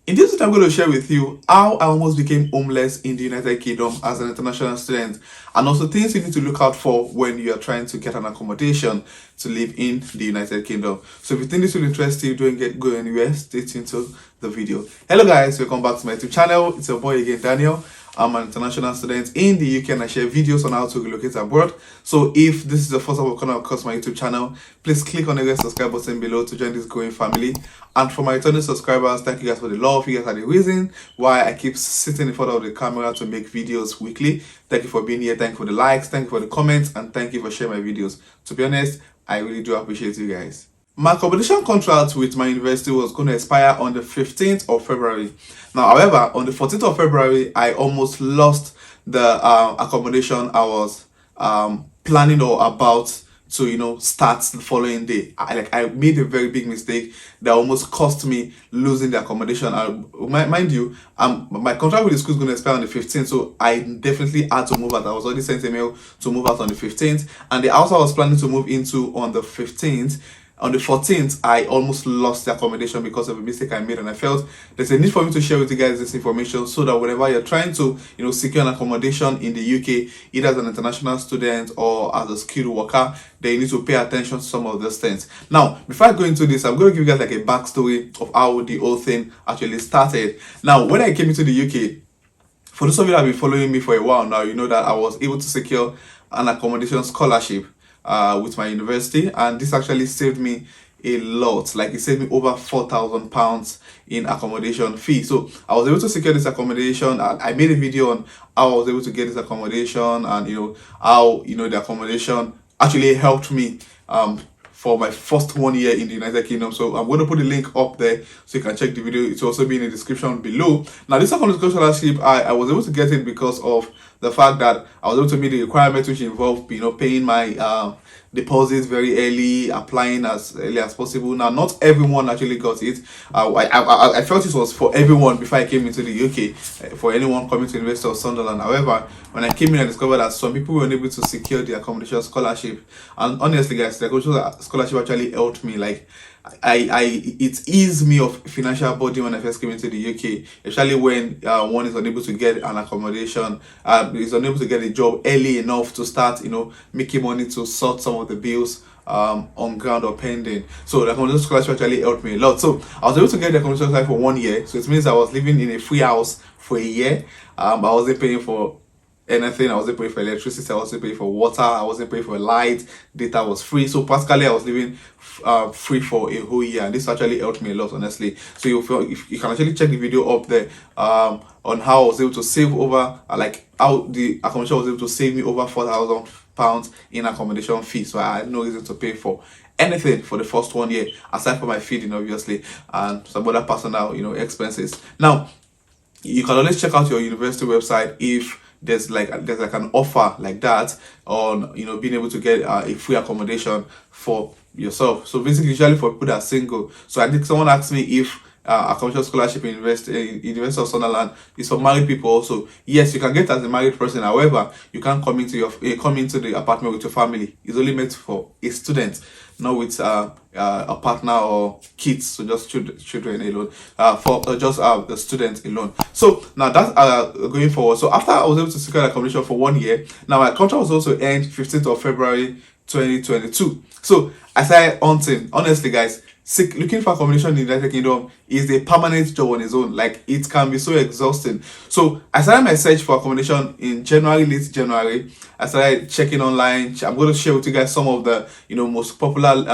In this video, I'm going to share with you how I almost became homeless in the United Kingdom as an international student, and also things you need to look out for when you are trying to get an accommodation to live in the United Kingdom. So if you think this will interest you, don't go anywhere. Stay tuned to the video. Hello guys, welcome back to my YouTube channel. It's your boy again, Daniel. I'm an international student in the UK and I share videos on how to relocate abroad. So if this is the first time you've come across my YouTube channel, please click on the red subscribe button below to join this growing family. And for my returning subscribers, thank you guys for the love. You guys are the reason why I keep sitting in front of the camera to make videos weekly. Thank you for being here. Thank you for the likes. Thank you for the comments. And thank you for sharing my videos. To be honest, I really do appreciate you guys. My accommodation contract with my university was going to expire on the 15th of February. Now, however, on the 14th of February, I almost lost the accommodation I was planning or about to start the following day. I made a very big mistake that almost cost me losing the accommodation. Mind you, my contract with the school is going to expire on the 15th, so I definitely had to move out. I was already sent a mail to move out on the 15th, and the house I was planning to move into on the 15th. On the 14th, I almost lost the accommodation because of a mistake I made, and I felt there's a need for me to share with you guys this information so that whenever you're trying to, secure an accommodation in the UK, either as an international student or as a skilled worker, then you need to pay attention to some of those things. Now, before I go into this, I'm going to give you guys like a backstory of how the whole thing actually started. Now, when I came into the UK, for those of you that have been following me for a while now, you know that I was able to secure an accommodation scholarship with my university, and this actually saved me a lot. Like, it saved me over £4,000 in accommodation fee. So I was able to secure this accommodation. I made a video on how I was able to get this accommodation, and how the accommodation actually helped me for my first 1 year in the United Kingdom. So I'm going to put the link up there so you can check the video. It's also be in the description below. Now, this accommodation scholarship, I was able to get it because of the fact that I was able to meet the requirements, which involved paying my deposits very early, applying as early as possible. Now, not everyone actually got it. I felt it was for everyone before I came into the UK, for anyone coming to the University of Sunderland. However, when I came in, I discovered that some people were unable to secure the accommodation scholarship. And honestly, guys, the accommodation scholarship actually helped me. Like, it eased me of financial burden when I first came into the UK, especially when one is unable to get an accommodation, is unable to get a job early enough to start making money to sort some of the bills on ground or pending. So the accommodation scholarship actually helped me a lot. So I was able to get the accommodation scholarship for 1 year, so it means I was living in a free house for a year. I wasn't paying for anything. I wasn't paying for electricity, I wasn't paying for water, I wasn't paying for light, data was free. So practically I was living free for a whole year, and this actually helped me a lot, honestly. So if you can actually check the video up there on how I was able to save over like how the accommodation was able to save me over £4,000 in accommodation fee. So I had no reason to pay for anything for the first 1 year, aside from my feeding obviously and some other personal expenses. Now, you can always check out your university website if there's like an offer like that on being able to get a free accommodation for yourself. So basically, usually for people that are single. So I think someone asked me if accommodation scholarship in University of Sunderland is for married people also. Yes, you can get as a married person. However, you can't come into the apartment with your family. It's only meant for a student, not with a partner or kids. So just children alone, for just the students alone. So now that's going forward. So after I was able to secure accommodation for 1 year, now my contract was also end 15th of February 2022. So I started hunting. Honestly, guys, looking for accommodation in the United Kingdom is a permanent job on its own. Like, it can be so exhausting. So I started my search for accommodation in late January. I started checking online. I'm going to share with you guys some of the most popular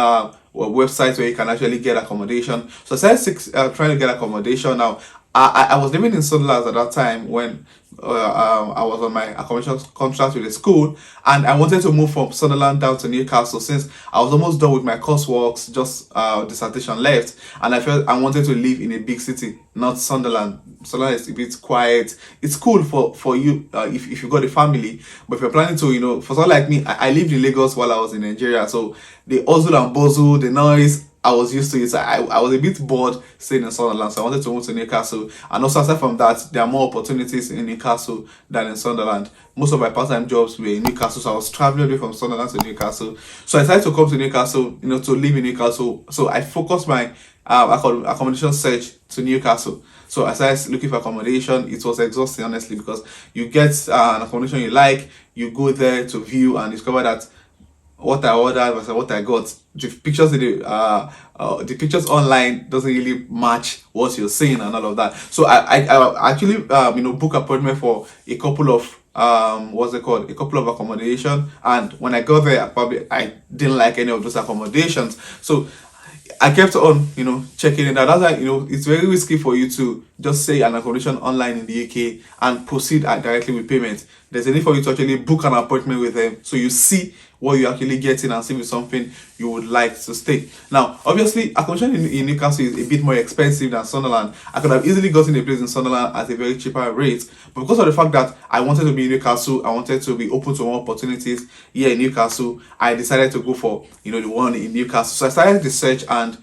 websites where you can actually get accommodation. So I started trying to get accommodation. Now, I was living in Sunderland at that time when I was on my accommodation contract with the school, and I wanted to move from Sunderland down to Newcastle since I was almost done with my coursework, just dissertation left, and I felt I wanted to live in a big city, not Sunderland. Sunderland is a bit quiet. It's cool for you if you got a family, but if you're planning to, for someone like me, I lived in Lagos while I was in Nigeria, so the hustle and bustle, the noise, I was used to it. So I was a bit bored staying in Sunderland, so I wanted to move to Newcastle. And also, aside from that, there are more opportunities in Newcastle than in Sunderland. Most of my part-time jobs were in Newcastle, so I was traveling away from Sunderland to Newcastle. So I decided to come to Newcastle, to live in Newcastle. So I focused my accommodation search to Newcastle. So as I started looking for accommodation, it was exhausting, honestly, because you get an accommodation you like, you go there to view and discover that what I ordered versus what I got. The pictures online doesn't really match what you're seeing and all of that. So I actually book appointment for a couple of what's it called, a couple of accommodation, and when I got there, I didn't like any of those accommodations. So I kept on, checking it out. That's why, it's very risky for you to just say an accommodation online in the UK and proceed directly with payment. There's a need for you to actually book an appointment with them so you see what you're actually getting and see if it's something you would like to stay. Now, obviously, accommodation in Newcastle is a bit more expensive than Sunderland. I could have easily gotten a place in Sunderland at a very cheaper rate, but because of the fact that I wanted to be in Newcastle, I wanted to be open to more opportunities here in Newcastle, I decided to go for, the one in Newcastle. So I started the search, and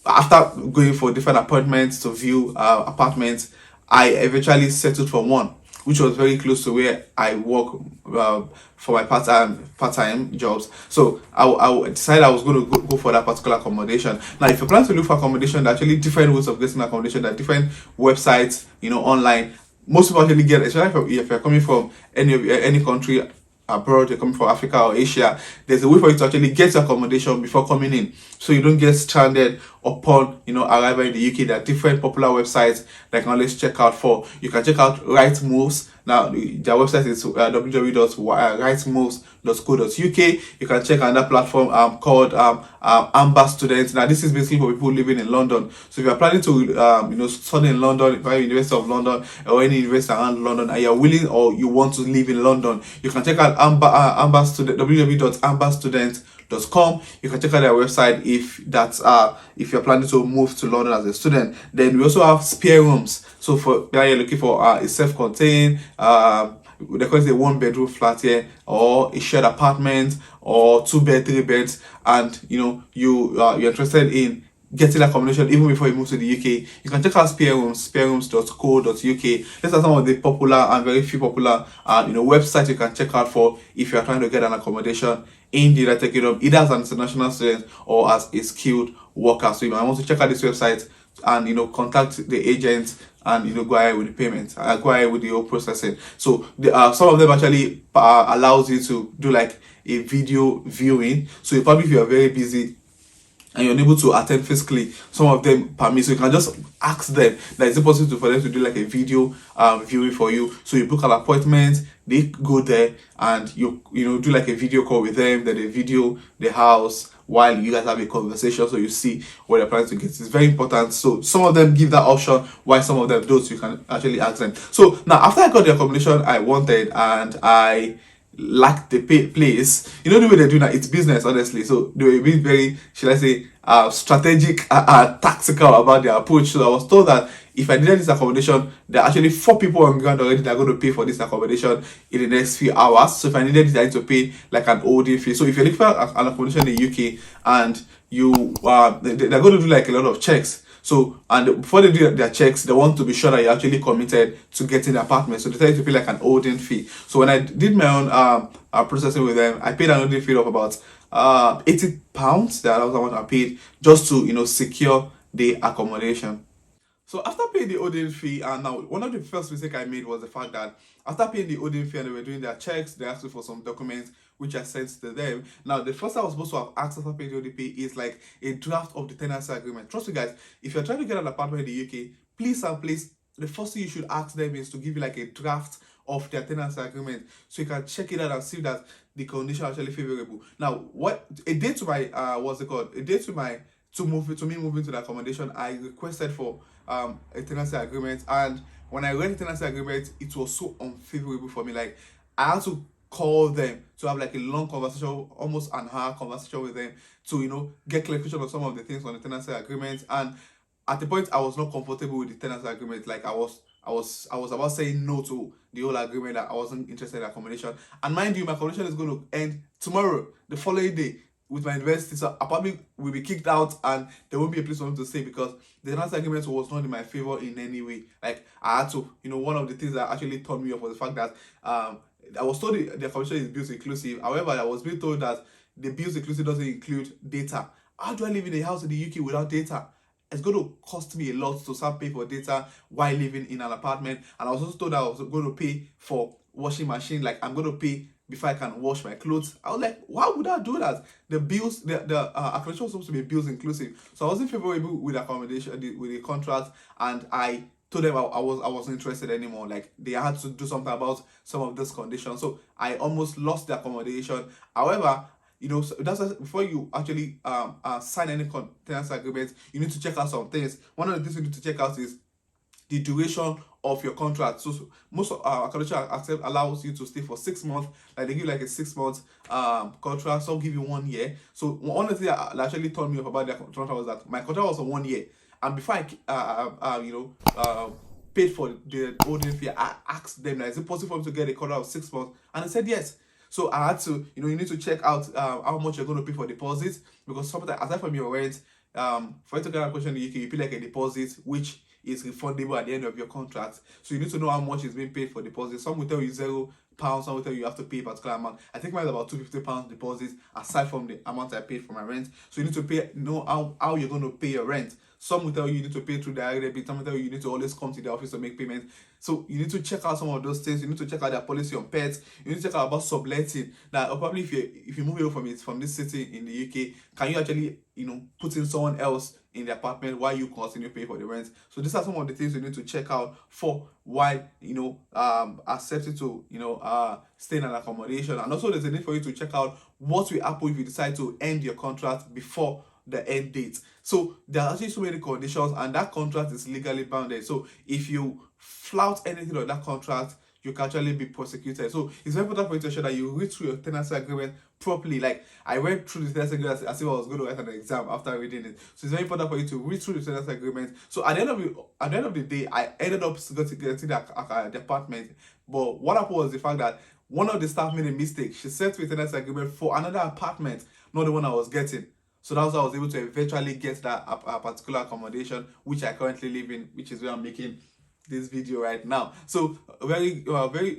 after going for different appointments to view apartments, I eventually settled for one, which was very close to where I work for my part-time jobs. So I decided I was going to go for that particular accommodation. Now, if you plan to look for accommodation, there are actually different ways of getting accommodation. There are different websites, online. Most people actually get, especially if you're coming from any country abroad, you're coming from Africa or Asia, there's a way for you to actually get your accommodation before coming in, so you don't get stranded upon arriving in the UK. There are different popular websites that you can always check out for. You can check out Right Moves. Now their website is www.rightmoves.co.uk. You can check another platform called Amber Students. Now this is basically for people living in London. So if you're planning to study in London, by University of London or any university around London, and you're willing or you want to live in London, you can check out Amber Student, www.amberstudent.com. You can check out their website if you're planning to move to London as a student. Then we also have spare rooms. So for that, you're looking for a self-contained, they call it a one-bedroom flat here, or a shared apartment, or 2 bed, 3 beds, and you're interested in getting accommodation even before you move to the UK, you can check out sparerooms.co.uk. These are some of the popular and very few popular websites you can check out for if you are trying to get an accommodation in the United Kingdom, either as an international student or as a skilled worker. So you might want to check out this website and contact the agent and go ahead with the payment, go ahead with the whole processing. So some of them actually allows you to do like a video viewing. So probably if you are very busy and you're unable to attend physically, some of them permit. So you can just ask them that is it possible for them to do like a video viewing for you. So you book an appointment, they go there, and you do like a video call with them. Then they video the house while you guys have a conversation, so you see what they're planning to get. It's very important. So some of them give that option, while some of them don't. So you can actually ask them. So now, after I got the accommodation I wanted, and I lack the place, the way they do that, it's business, honestly. So they were being very, should I say, strategic, tactical about their approach. So I was told that if I needed this accommodation, there are actually 4 people on ground already that are going to pay for this accommodation in the next few hours. So if I needed it, I need to pay like an holding fee. So if you're looking for an accommodation in the UK, and you they're going to do like a lot of checks. So, and before they do their checks, they want to be sure that you're actually committed to getting the apartment. So they tell you to pay like an holding fee. So when I did my own processing with them, I paid an holding fee of about £80. That was what I paid just to secure the accommodation. So after paying the holding fee, and now one of the first mistake I made was the fact that after paying the holding fee and they were doing their checks, they asked me for some documents which I sent to them. Now the first I was supposed to have asked after paying the holding fee is like a draft of the tenancy agreement. Trust me, guys, if you're trying to get an apartment in the UK, please and please, the first thing you should ask them is to give you like a draft of their tenancy agreement, so you can check it out and see that the condition are actually favorable. Now, what a day to my what's it called? A day to my to me moving to the accommodation, I requested for a tenancy agreement, and when I read the tenancy agreement, it was so unfavorable for me. Like, I had to call them to have like a long conversation, almost an hour conversation with them, to get clarification of some of the things on the tenancy agreement. And at the point, I was not comfortable with the tenancy agreement. Like, I was about saying no to the whole agreement, that I wasn't interested in accommodation. And mind you, my accommodation is going to end tomorrow, the following day, with my university. So I probably will be kicked out, and there won't be a place for me to stay, because the tenancy agreement was not in my favor in any way. Like, I had to, one of the things that actually turned me off was the fact that I was told the accommodation is bills inclusive. However, I was being told that the bills inclusive doesn't include data. How do I live in a house in the UK without data? it's going to cost me a lot to start pay for data while living in an apartment. And I was also told that I was going to pay for washing machine, like I'm going to pay before I can wash my clothes. I was like, why would I do that? The bills, the accommodation was supposed to be bills inclusive, so I wasn't favorable with accommodation, with the contract, and I told them I wasn't interested anymore. Like they had to do something about some of this conditions, so I almost lost the accommodation. However, so that's before you actually sign any tenancy agreement, you need to check out some things. One of the things you need to check out is the duration of your contract. So most of accommodation accept allows you to stay for 6 months. Like they give like a 6 month contract. Some give you 1 year. So one of the things that actually told me off about the contract was that my contract was for 1 year, and before I paid for the holding fee, I asked them, like, is it possible for me to get a contract of 6 months? And they said yes. So I had to, you need to check out how much you're going to pay for deposits, because sometimes aside from your rent, for you to get a question in the UK, you pay like a deposit which is refundable at the end of your contract. So you need to know how much is being paid for deposit. Some will tell you £0, some will tell you have to pay a particular amount. I think mine is about £250 deposit aside from the amount I paid for my rent. So you need to know how you're going to pay your rent. Some will tell you need to pay through direct debit. Some will tell you need to always come to the office to make payments. So you need to check out some of those things. You need to check out their policy on pets. You need to check out about subletting. Now, probably if you move away from this city in the UK, can you actually put in someone else in the apartment while you continue paying for the rent? So these are some of the things you need to check out for why accepting to stay in an accommodation. And also there's a need for you to check out what will happen if you decide to end your contract before the end date. So there are actually so many conditions, and that contract is legally bounded. So if you flout anything on that contract, you can actually be prosecuted. So it's very important for you to ensure that you read through your tenancy agreement properly. Like I read through the tenancy agreement as if I was going to write an exam after reading it. So it's very important for you to read through the tenancy agreement. So at the end of the day, I ended up getting the apartment. But what happened was the fact that one of the staff made a mistake. She sent me a tenancy agreement for another apartment, not the one I was getting. So that's how I was able to eventually get that particular accommodation, which I currently live in, which is where I'm making this video right now. So very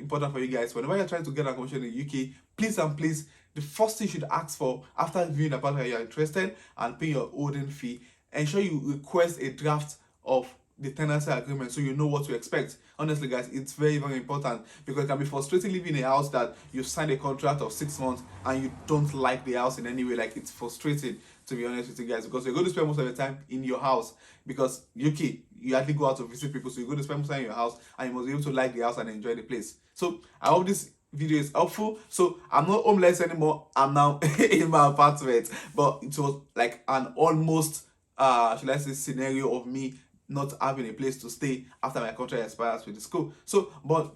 important for you guys, whenever you're trying to get an accommodation in the UK, please, the first thing you should ask for after viewing the apartment you're interested and paying your holding fee, ensure you request a draft of the tenancy agreement so you know what to expect. Honestly guys, it's very important, because it can be frustrating living in a house that you signed a contract of 6 months and you don't like the house in any way. Like, it's frustrating, to be honest with you guys, because you're going to spend most of the time in your house, because UK, you hardly go out to visit people, so you're going to spend most of the time in your house, and you must be able to like the house and enjoy the place. So I hope this video is helpful. So I'm not homeless anymore, I'm now in my apartment, but it was like an almost should I say scenario of me not having a place to stay after my contract expires with the school. So but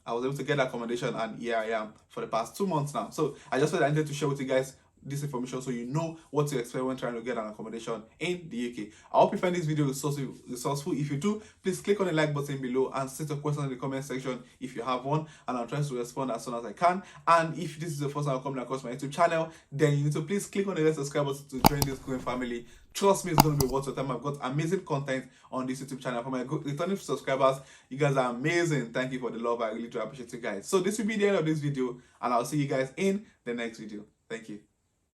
I was able to get accommodation, and here I am for the past 2 months now. So I just felt I needed to share with you guys this information so you know what to expect when trying to get an accommodation in the UK. I hope you find this video resourceful. If you do, please click on the like button below and state a question in the comment section if you have one, and I'll try to respond as soon as I can. And if this is the first time coming across my YouTube channel, then you need to please click on the red subscribe button to join this growing family. Trust me, it's going to be worth your time. I've got amazing content on this YouTube channel. For my returning subscribers, you guys are amazing. Thank you for the love. I really do appreciate you guys. So this will be the end of this video, and I'll see you guys in the next video. Thank you.